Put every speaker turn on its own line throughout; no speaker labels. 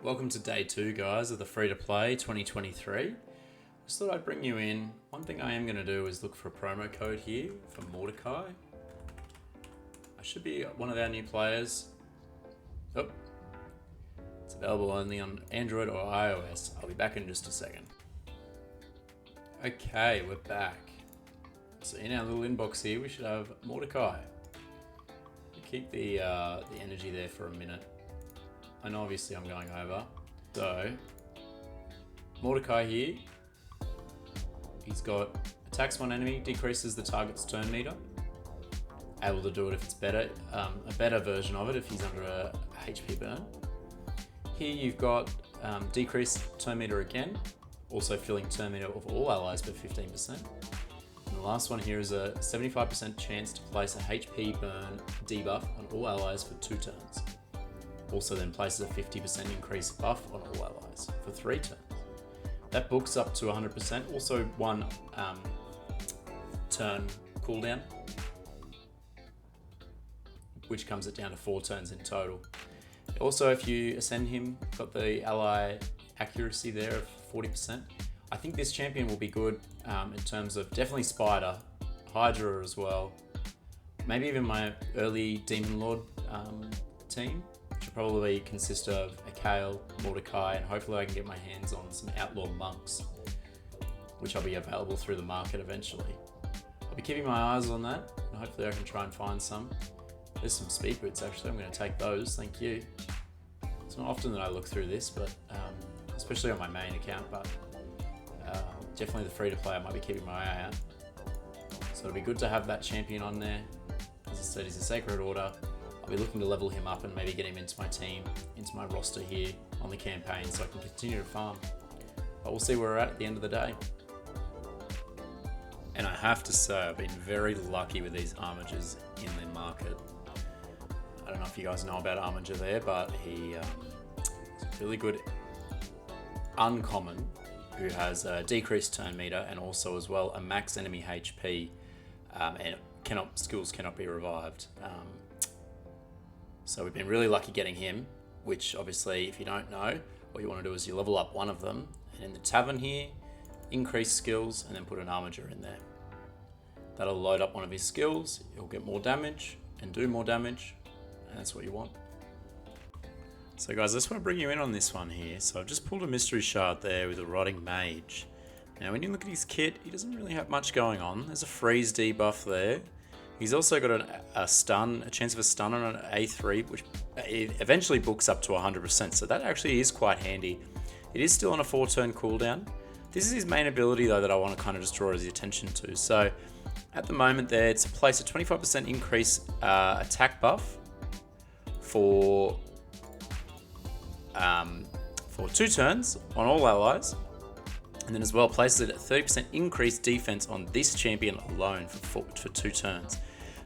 Welcome to day 2, guys, of the free-to-play 2023. Just thought I'd bring you in. One thing I am going to do is look for a promo code here for Mordecai. I should be one of our new players. Oh, it's available only on Android or iOS. I'll be back in just a second. Okay, we're back. So in our little inbox here, we should have Mordecai. Keep the energy there for a minute. I know obviously I'm going over. So, Mordecai here, he's got attacks one enemy, decreases the target's turn meter. Able to do it if it's better, a better version of it if he's under a HP burn. Here you've got decreased turn meter again, also filling turn meter of all allies by 15%. And the last one here is a 75% chance to place a HP burn debuff on all allies for 2 turns. Also then places a 50% increase buff on all allies for 3 turns. That books up to 100%, also 1 turn cooldown, which comes it down to 4 turns in total. Also, if you ascend him, got the ally accuracy there of 40%. I think this champion will be good in terms of definitely Spider, Hydra as well, maybe even my early Demon Lord team. Should probably consist of a Kale, Mordecai, and hopefully I can get my hands on some Outlaw Monks, which will be available through the market eventually. I'll be keeping my eyes on that, and hopefully I can try and find some. There's some speed boots actually, I'm going to take those, thank you. It's not often that I look through this, but especially on my main account, but definitely the free-to-play I might be keeping my eye out. So it'll be good to have that champion on there. As I said, he's a Sacred Order. I'll be looking to level him up and maybe get him into my team, into my roster here on the campaign so I can continue to farm. But we'll see where we're at the end of the day. And I have to say, I've been very lucky with these armatures in the market. I don't know if you guys know about Armature there, but he's a really good uncommon who has a decreased turn meter and also as well a max enemy HP and skills cannot be revived. So we've been really lucky getting him, which obviously if you don't know, what you want to do is you level up one of them, and in the tavern here, increase skills and then put an armature in there. That'll load up one of his skills, he'll get more damage and do more damage, and that's what you want. So guys, I just want to bring you in on this one here. So I've just pulled a mystery shard there with a rotting mage. Now when you look at his kit, he doesn't really have much going on. There's a freeze debuff there. He's also got a chance of a stun on an A3, which eventually books up to 100%. So that actually is quite handy. It is still on a 4-turn cooldown. This is his main ability though that I want to kind of just draw his attention to. So at the moment there, it's to place a 25% increase attack buff for 2 turns on all allies. And then as well places it at 30% increased defense on this champion alone for 2 turns.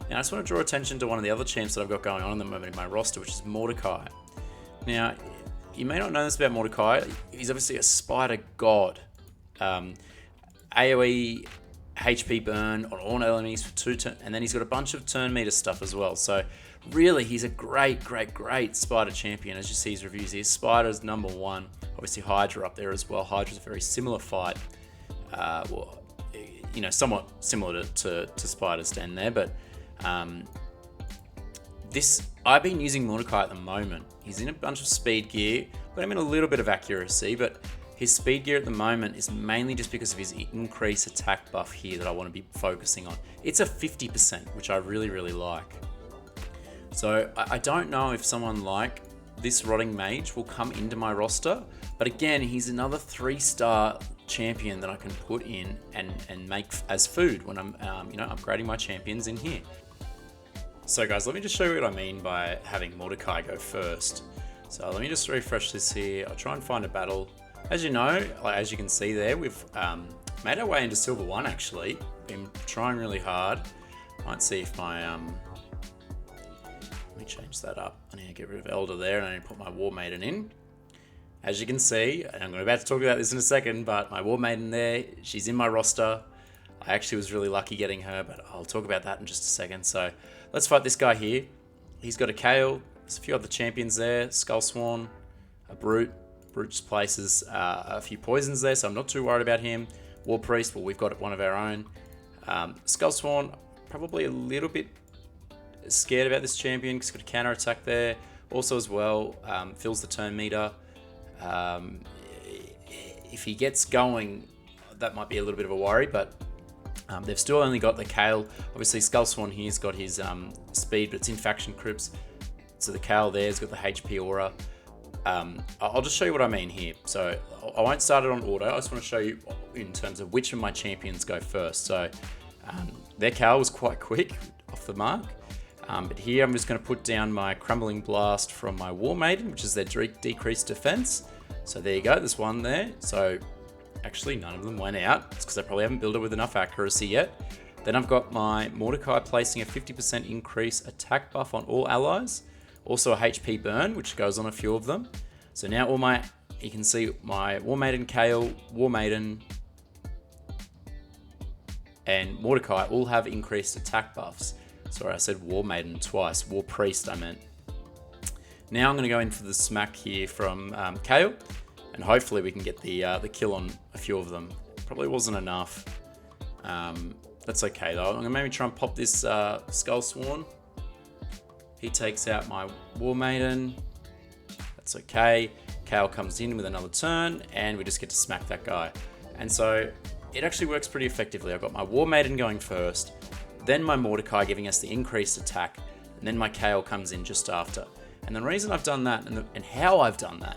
Now I just want to draw attention to one of the other champs that I've got going on at the moment in my roster, which is Mordecai. Now, you may not know this about Mordecai. He's obviously a spider god. AoE HP burn on all enemies for 2 turns, and then he's got a bunch of turn meter stuff as well. So really, he's a great spider champion. As you see his reviews here, Spider's number 1. Obviously Hydra up there as well. Hydra's a very similar fight. Well, you know, somewhat similar to Spider's den there, but I've been using Mordecai at the moment. He's in a bunch of speed gear, but I'm in a little bit of accuracy, but his speed gear at the moment is mainly just because of his increased attack buff here that I want to be focusing on. It's a 50%, which I really like. So I don't know if someone like this Rotting Mage will come into my roster, but again, he's another 3-star champion that I can put in and make as food when I'm upgrading my champions in here. So guys, let me just show you what I mean by having Mordecai go first. So let me just refresh this here. I'll try and find a battle. As you know, as you can see there, we've made our way into Silver 1 actually. Been trying really hard. Might see if my let me change that up. I need to get rid of Elder there and I need to put my War Maiden in. As you can see, and I'm about to talk about this in a second, but my War Maiden there, she's in my roster. I actually was really lucky getting her, but I'll talk about that in just a second. So let's fight this guy here. He's got a Kale. There's a few other champions there. Skull Swan, a Brute, Brutes places a few poisons there, so I'm not too worried about him. War Priest, well, we've got one of our own. Skull Sworn, probably a little bit scared about this champion because he's got a counter attack there. Also as well, fills the turn meter. If he gets going, that might be a little bit of a worry, but they've still only got the Kale. Obviously, Skull Sworn here's got his speed, but it's in faction cribs. So the Kale there's got the HP aura. I'll just show you what I mean here. So I won't start it on order. I just want to show you in terms of which of my champions go first. So their Kale was quite quick off the mark. But here I'm just going to put down my Crumbling Blast from my War Maiden, which is their decreased defense. So there you go, there's one there. So actually none of them went out. It's because I probably haven't built it with enough accuracy yet. Then I've got my Mordecai placing a 50% increase attack buff on all allies. Also a HP burn, which goes on a few of them. So now you can see my War Maiden Kale, War Maiden, and Mordecai all have increased attack buffs. Sorry, I said War Maiden twice. War Priest, I meant. Now I'm going to go in for the smack here from Kale, and hopefully we can get the kill on a few of them. Probably wasn't enough. That's okay though. I'm going to maybe try and pop this Skull Sworn. He takes out my War Maiden. That's okay. Kale comes in with another turn, and we just get to smack that guy. And so it actually works pretty effectively. I've got my War Maiden going first, then my Mordecai giving us the increased attack, and then my Kale comes in just after. And the reason I've done that and how I've done that,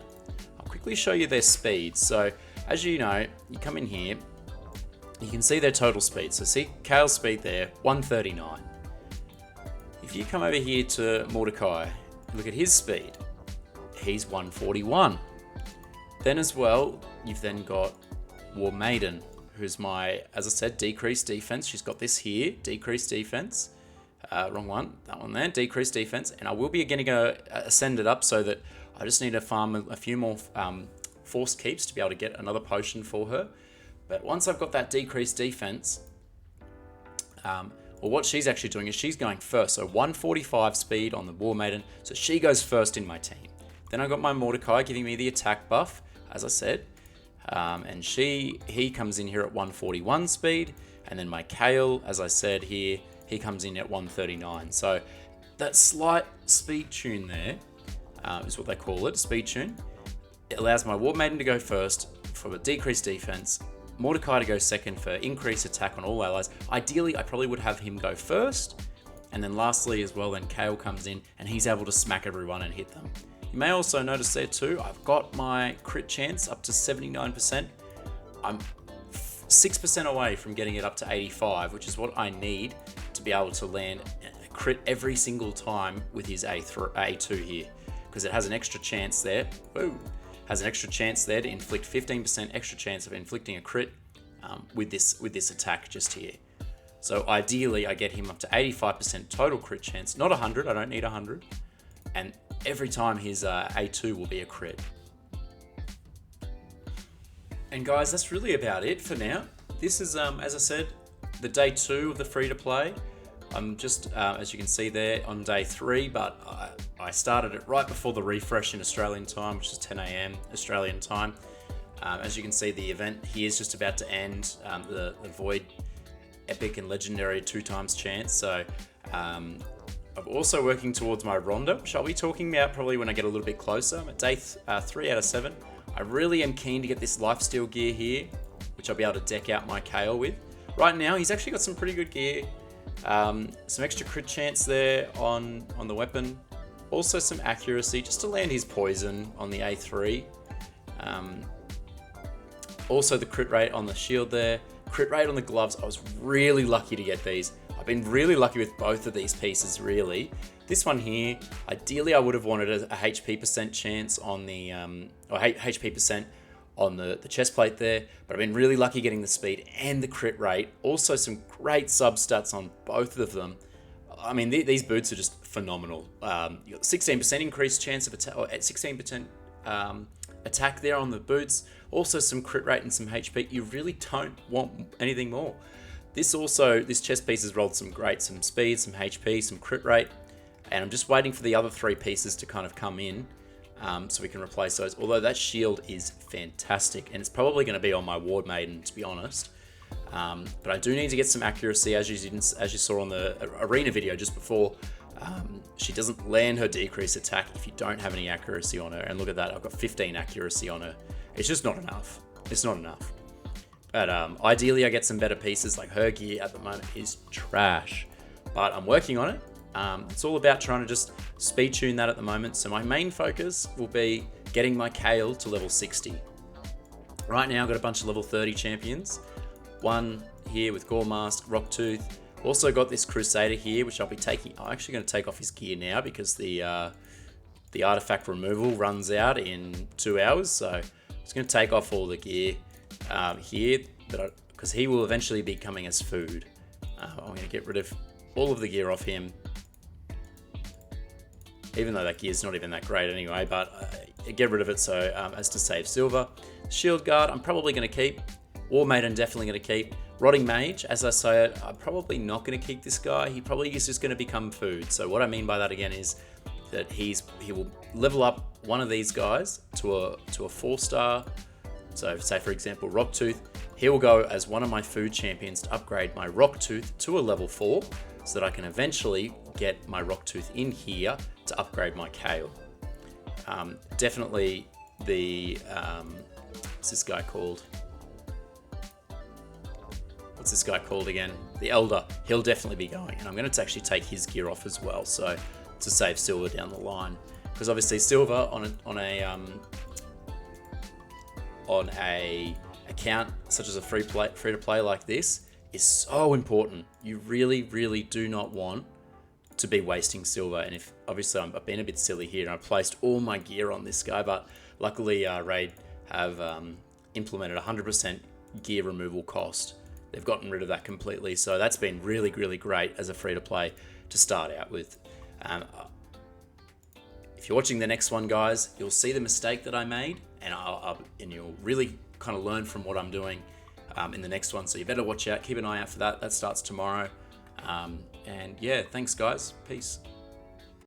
I'll quickly show you their speed. So as you know, you come in here, you can see their total speed. So see Kale's speed there, 139. If you come over here to Mordecai, look at his speed, he's 141. Then as well, you've then got War Maiden, who's my, as I said, decreased defense. She's got this here, decreased defense. Wrong one, that one there, decreased defense. And I will be again going to ascend it up so that I just need to farm a few more force keeps to be able to get another potion for her. But once I've got that decreased defense, well, what she's actually doing is she's going first. So 145 speed on the War Maiden. So she goes first in my team. Then I got my Mordecai giving me the attack buff, as I said. And he comes in here at 141 speed. And then my Kale, as I said here, he comes in at 139. So that slight speed tune there is what they call it, speed tune. It allows my War Maiden to go first for a decreased defense. Mordecai to go second for increased attack on all allies. Ideally, I probably would have him go first. And then lastly as well, then Kale comes in and he's able to smack everyone and hit them. You may also notice there too, I've got my crit chance up to 79%. I'm 6% away from getting it up to 85, which is what I need to be able to land a crit every single time with his A2 here. Because it has an extra chance there. Woo! Has an extra chance there to inflict 15% extra chance of inflicting a crit with this attack just here. So ideally, I get him up to 85% total crit chance, not 100. I don't need 100, and every time his A2 will be a crit. And guys, that's really about it for now. This is, as I said, the day 2 of the free to play. I'm just, as you can see there, on day 3, but I started it right before the refresh in Australian time, which is 10 a.m. Australian time. As you can see, the event here is just about to end. The Void Epic and Legendary 2 times chance. So I'm also working towards my Ronda, which I'll be talking about probably when I get a little bit closer. I'm at day 3 out of 7. I really am keen to get this lifesteal gear here, which I'll be able to deck out my Kale with. Right now, he's actually got some pretty good gear. Some extra crit chance there on the weapon. Also some accuracy just to land his poison on the A3. Also the crit rate on the shield there. Crit rate on the gloves. I was really lucky to get these. I've been really lucky with both of these pieces, really. This one here, ideally I would have wanted a HP percent chance on the, or HP percent on the chest plate there, but I've been really lucky getting the speed and the crit rate. Also some great substats on both of them. I mean, these boots are just phenomenal. You got 16% increased chance of attack, or 16% attack there on the boots. Also some crit rate and some HP. You really don't want anything more. This chest piece has rolled some speed, some HP, some crit rate, and I'm just waiting for the other 3 pieces to kind of come in. so we can replace those. Although that shield is fantastic, and it's probably going to be on my Ward Maiden, to be honest. But I do need to get some accuracy, as you saw on the arena video just before. She doesn't land her decrease attack if you don't have any accuracy on her. And look at that, I've got 15 accuracy on her. It's just not enough. It's not enough. But ideally I get some better pieces. Like her gear at the moment is trash. But I'm working on it. It's all about trying to just speed tune that at the moment. So my main focus will be getting my Kale to level 60. Right now I've got a bunch of level 30 champions. One here with Goremask, Rocktooth. Also got this Crusader here, which I'll be taking. I'm actually going to take off his gear now because the artifact removal runs out in 2 hours. So I'm just going to take off all the gear here, because he will eventually be coming as food. I'm going to get rid of all of the gear off him, even though that gear's not even that great anyway. But get rid of it so as to save silver. Shield Guard, I'm probably going to keep. War Maiden, definitely going to keep. Rotting Mage, as I say it, I'm probably not going to keep this guy. He probably is just going to become food. So what I mean by that again is that he will level up one of these guys to a 4-star. So say for example Rocktooth, he will go as one of my food champions to upgrade my Rocktooth to a level 4, so that I can eventually get my Rocktooth in here to upgrade my Kale. Definitely the what's this guy called? What's this guy called again? The Elder. He'll definitely be going, and I'm going to actually take his gear off as well, so to save silver down the line, because obviously silver on a account such as a free to play like this is so important. You really do not want to be wasting silver. And if obviously I've been a bit silly here and I placed all my gear on this guy, but luckily Raid have implemented 100% gear removal cost. They've gotten rid of that completely, so that's been really great as a free-to-play to start out with. If you're watching the next one, guys, you'll see the mistake that I made, and you'll really kind of learn from what I'm doing in the next one. So you better watch out, keep an eye out for that. That starts tomorrow. And yeah, thanks, guys. Peace.